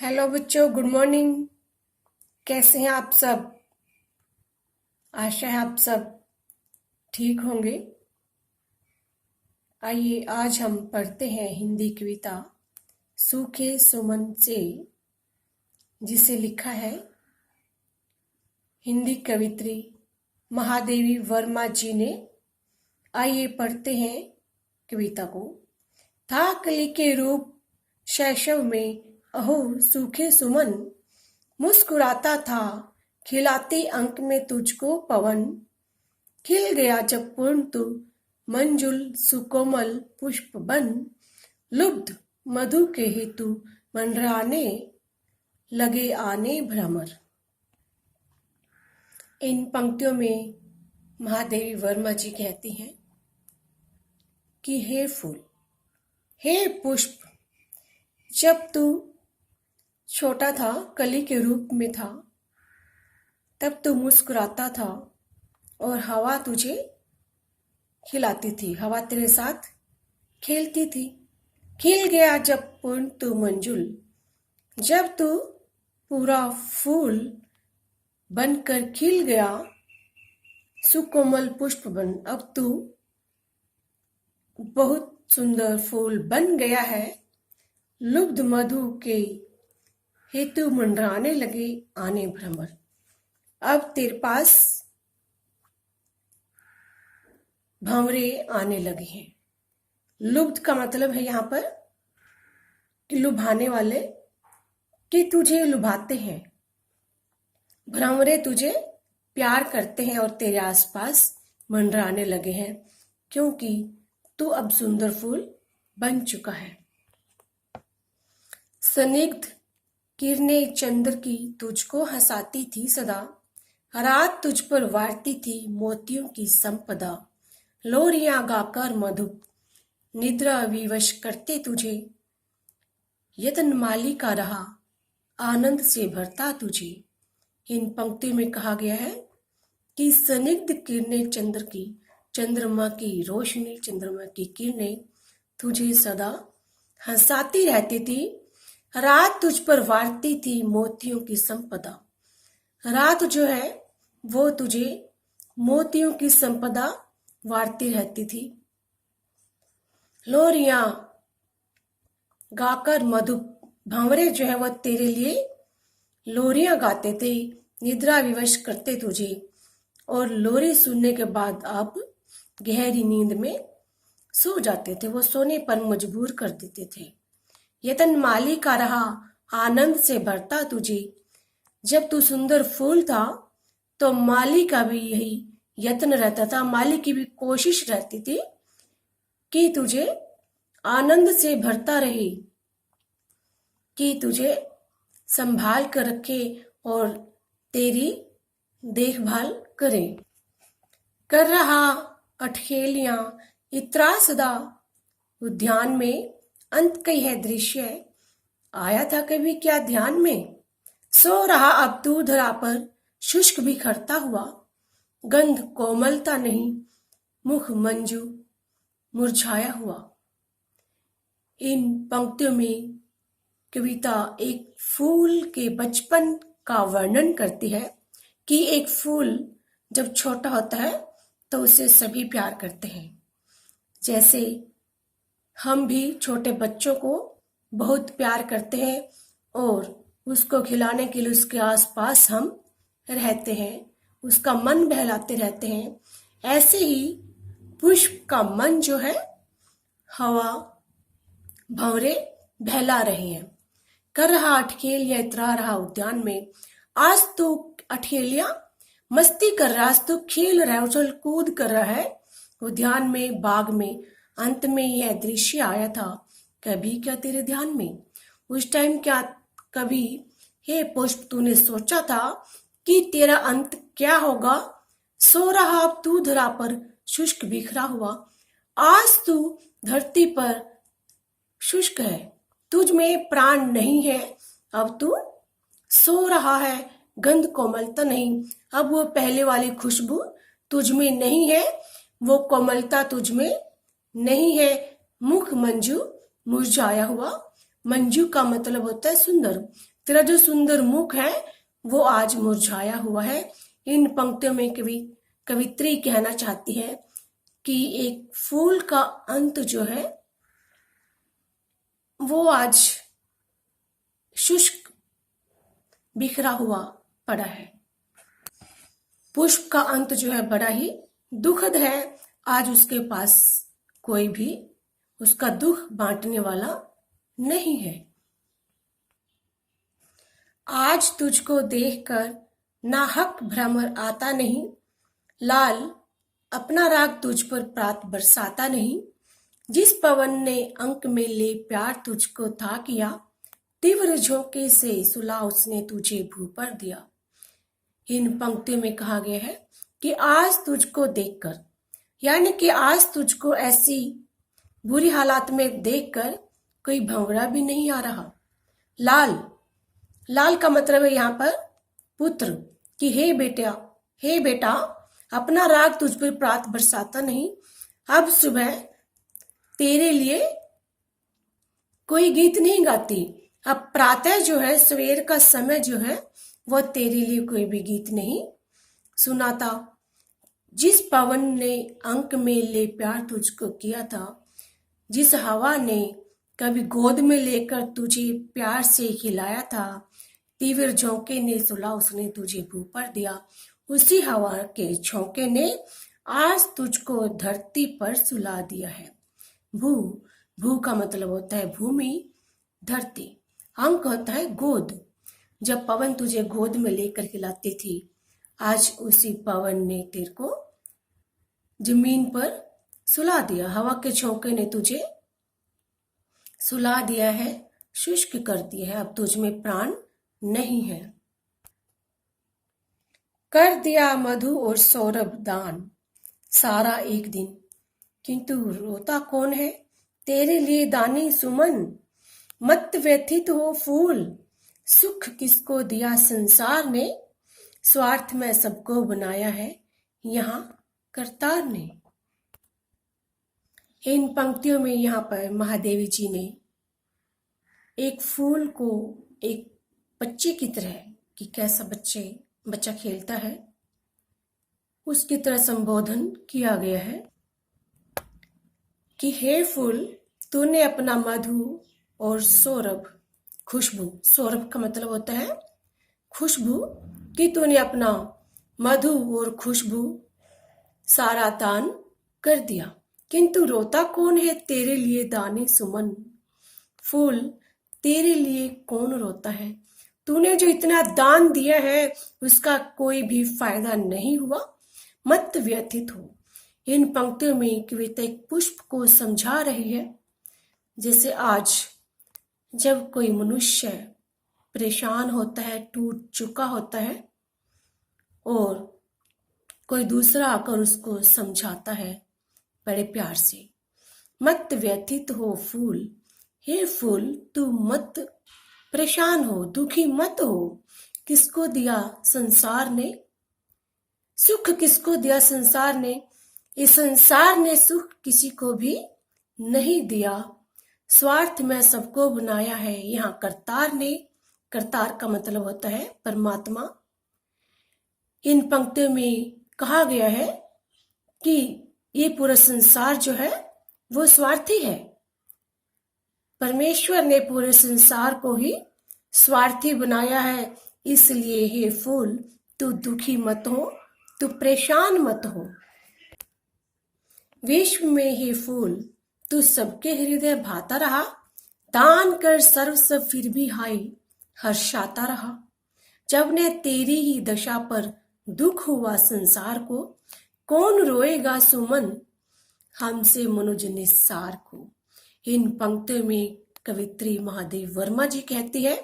Hello बच्चों, good morning. कैसे हैं आप सब? आशा है आप सब ठीक होंगे। आइए आज हम पढ़ते हैं हिंदी कविता सूखे सुमन से, जिसे लिखा है हिंदी कवित्री महादेवी वर्मा जी ने। आइए पढ़ते हैं कविता को। था कली के रूप शैशव में, अहो सूखे सुमन, मुस्कुराता था खिलाते अंक में तुझको पवन। खिल गया जब पूर्ण तू मंजुल सुकोमल पुष्प बन, लुब्ध मधु के हेतु मंडराने लगे आने भ्रमर। इन पंक्तियों में महादेवी वर्मा जी कहती हैं कि हे फूल, हे पुष्प, जब तू छोटा था, कली के रूप में था, तब तू मुस्कुराता था और हवा तुझे खिलाती थी, हवा तेरे साथ खेलती थी। खिल गया जब पूर्ण तू मंजुल, जब तू पूरा फूल बनकर खिल गया, सुकोमल पुष्प बन, अब तू बहुत सुंदर फूल बन गया है। लुब्ध मधु के हेतु मंडराने लगे आने भ्रमर। अब तेरे पास भंवरे आने लगे हैं। लुब्ध का मतलब है यहाँ पर कि लुभाने वाले, कि तुझे लुभाते हैं। भंवरे तुझे प्यार करते हैं और तेरे आसपास मंडराने लगे हैं, क्योंकि तू अब सुंदर फूल बन चुका है। स्निग्ध किरणें चंद्र की तुझको हंसाती थी सदा, रात तुझ पर वारती थी मोतियों की संपदा। लोरियां गाकर मधुप निद्रा विवश करते तुझे, यतन माली का रहा आनंद से भरता तुझे। इन पंक्ति में कहा गया है कि स्निग्ध किरणें चंद्र की, चंद्रमा की रोशनी, चंद्रमा की किरणें तुझे सदा हंसाती रहती थी। रात तुझ पर वारती थी मोतियों की संपदा। रात जो है वो तुझे मोतियों की संपदा वारती रहती थी। लोरियां गाकर मधु, भंवरे जो है वह तेरे लिए लोरियां गाते थे, निद्रा विवश करते तुझे, और लोरी सुनने के बाद आप गहरी नींद में सो जाते थे, वो सोने पर मजबूर कर देते थे। यतन माली का रहा आनंद से भरता तुझे, जब तू सुंदर फूल था तो माली का भी यही यत्न रहता था, माली की भी कोशिश रहती थी कि तुझे आनंद से भरता रहे, कि तुझे संभाल कर रखे और तेरी देखभाल करे। कर रहा अठखेलियां इतरा सदा, उद्यान में अंत कई है दृश्य, आया था कभी क्या ध्यान में। सो रहा अब तू धरा पर शुष्क बिखरता हुआ, गंध कोमलता नहीं मुख मंजू मुरझाया हुआ। इन पंक्तियों में कविता एक फूल के बचपन का वर्णन करती है कि एक फूल जब छोटा होता है तो उसे सभी प्यार करते हैं। जैसे हम भी छोटे बच्चों को बहुत प्यार करते हैं और उसको खिलाने के लिए उसके आसपास हम रहते हैं, उसका मन बहलाते रहते हैं। ऐसे ही पुष्प का मन जो है हवा भंवरे बहला रहे हैं। कर रहा अठखेलियां इतरा रहा उद्यान में, आज तो अठखेलियां मस्ती कर रहा, आज तो खेल रहा है, उछल कूद कर रहा है उद्यान में, बाग में। अंत में यह दृश्य आया था कभी क्या तेरे ध्यान में। उस टाइम क्या कभी हे पुष्प तूने सोचा था कि तेरा अंत क्या होगा। सो रहा अब तू धरा पर शुष्क बिखरा हुआ, आज तू धरती पर शुष्क है, तुझ में प्राण नहीं है, अब तू सो रहा है। गंध कोमलता नहीं, अब वो पहले वाली खुशबू तुझ में नहीं है, वो कोमलता तुझ में नहीं है। मुख मंजू मुरझाया हुआ, मंजू का मतलब होता है सुंदर, तेरा जो सुंदर मुख है वो आज मुरझाया हुआ है। इन पंक्तियों में कवित्री कहना चाहती है कि एक फूल का अंत जो है वो आज शुष्क बिखरा हुआ पड़ा है। पुष्प का अंत जो है बड़ा ही दुखद है। आज उसके पास कोई भी उसका दुख बांटने वाला नहीं है। आज तुझको देखकर नाहक भ्रमर आता नहीं, लाल अपना राग तुझ पर प्रात बरसाता नहीं। जिस पवन ने अंक में ले प्यार तुझको था किया, तीव्र झोंके से सुला उसने तुझे भू पर दिया। इन पंक्तियों में कहा गया है कि आज तुझको देखकर, यानी कि आज तुझको ऐसी बुरी हालात में देखकर कोई भंवरा भी नहीं आ रहा। लाल, लाल का मतलब है यहाँ पर पुत्र, कि हे बेटा अपना राग तुझ पर प्रात बरसाता नहीं। अब सुबह तेरे लिए कोई गीत नहीं गाती। अब प्रातः जो है, सवेर का समय जो है, वो तेरे लिए कोई भी गीत नहीं सुनाता। जिस पवन ने अंक में ले प्यार तुझको किया था, जिस हवा ने कभी गोद में लेकर तुझे प्यार से खिलाया था, तीव्र झोंके ने सुला उसने तुझे भू पर दिया। उसी हवा के झोंके ने आज तुझको धरती पर सुला दिया है। भू, भू का मतलब होता है भूमि, धरती। अंक होता है गोद। जब पवन तुझे गोद में लेकर खिलाती थी, आज उसी पवन ने तेरे को जमीन पर सुला दिया। हवा के झोंके ने तुझे सुला दिया है, शुष्क कर दिया है। अब तुझ में प्राण नहीं है। कर दिया मधु और सौरभ दान सारा एक दिन, किंतु रोता कौन है तेरे लिए दानी सुमन। मत व्यथित हो फूल, सुख किसको दिया संसार ने, स्वार्थ में सबको बनाया है यहाँ करतार ने। इन पंक्तियों में यहाँ पर महादेवी जी ने एक फूल को एक बच्चे की तरह, कि कैसा बच्चा खेलता है, उसकी तरह संबोधन किया गया है कि हे फूल, तूने अपना मधु और सौरभ, खुशबू, सौरभ का मतलब होता है खुशबू, कि तूने अपना मधु और खुशबू सारा दान कर दिया, किंतु रोता कौन है तेरे लिए दानी सुमन। फूल, तेरे लिए कौन रोता है? तूने जो इतना दान दिया है उसका कोई भी फायदा नहीं हुआ, मत व्यथित हो। इन पंक्तियों में कविता एक पुष्प को समझा रही है। जैसे आज जब कोई मनुष्य परेशान होता है, टूट चुका होता है, और कोई दूसरा आकर उसको समझाता है बड़े प्यार से, मत व्यथित हो फूल, हे फूल तू मत परेशान हो, दुखी मत हो। किसको दिया संसार ने सुख, किसको दिया संसार ने? इस संसार ने सुख किसी को भी नहीं दिया, स्वार्थ में सबको बनाया है यहाँ करतार ने। करतार का मतलब होता है परमात्मा। इन पंक्तियों में कहा गया है कि ये पूरा संसार जो है वो स्वार्थी है। परमेश्वर ने पूरे संसार को ही स्वार्थी बनाया है, इसलिए हे फूल तू दुखी मत हो, तू परेशान मत हो। विश्व में हे फूल तू सबके हृदय भाता रहा, दान कर सर्व सब फिर भी हाय हर्षाता रहा। जब ने तेरी ही दशा पर दुख हुआ संसार को, कौन रोएगा सुमन हमसे मनुज निस्सार को। इन पंक्तियों में कवित्री महादेव वर्मा जी कहती है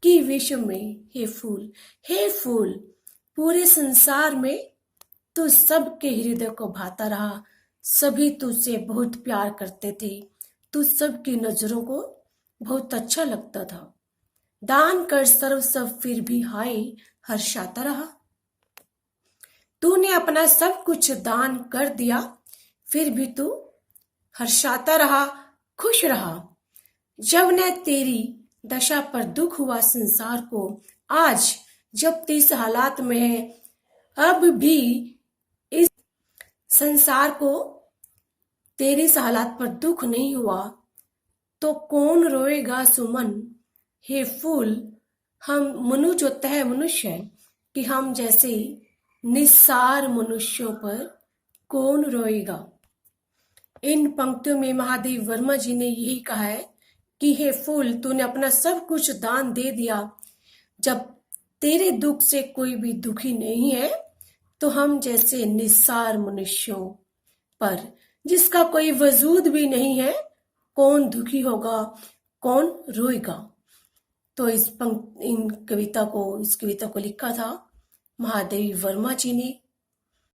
कि विश्व में हे फूल पूरे संसार में तू सबके हृदय को भाता रहा, सभी तुझसे बहुत प्यार करते थे, तू सबकी नजरों को बहुत अच्छा लगता था। दान कर सर्व सब फिर भी हाय हर्षाता रहा। तूने अपना सब कुछ दान कर दिया, फिर भी तू हर्षाता रहा, खुश रहा। जब ने तेरी दशा पर दुख हुआ संसार को। आज जब ते इस हालात में है, अब भी इस संसार को तेरे इस हालात पर दुख नहीं हुआ तो कौन रोएगा सुमन। हे फूल, हम मनुष्य होता है मनुष्य है कि हम जैसे निस्सार मनुष्यों पर कौन रोएगा। इन पंक्तियों में महादेव वर्मा जी ने यही कहा है कि हे फूल, तूने अपना सब कुछ दान दे दिया। जब तेरे दुख से कोई भी दुखी नहीं है तो हम जैसे निस्सार मनुष्यों पर, जिसका कोई वजूद भी नहीं है, कौन दुखी होगा, कौन रोएगा। तो इस कविता को लिखा था महादेव वर्मा जी ने।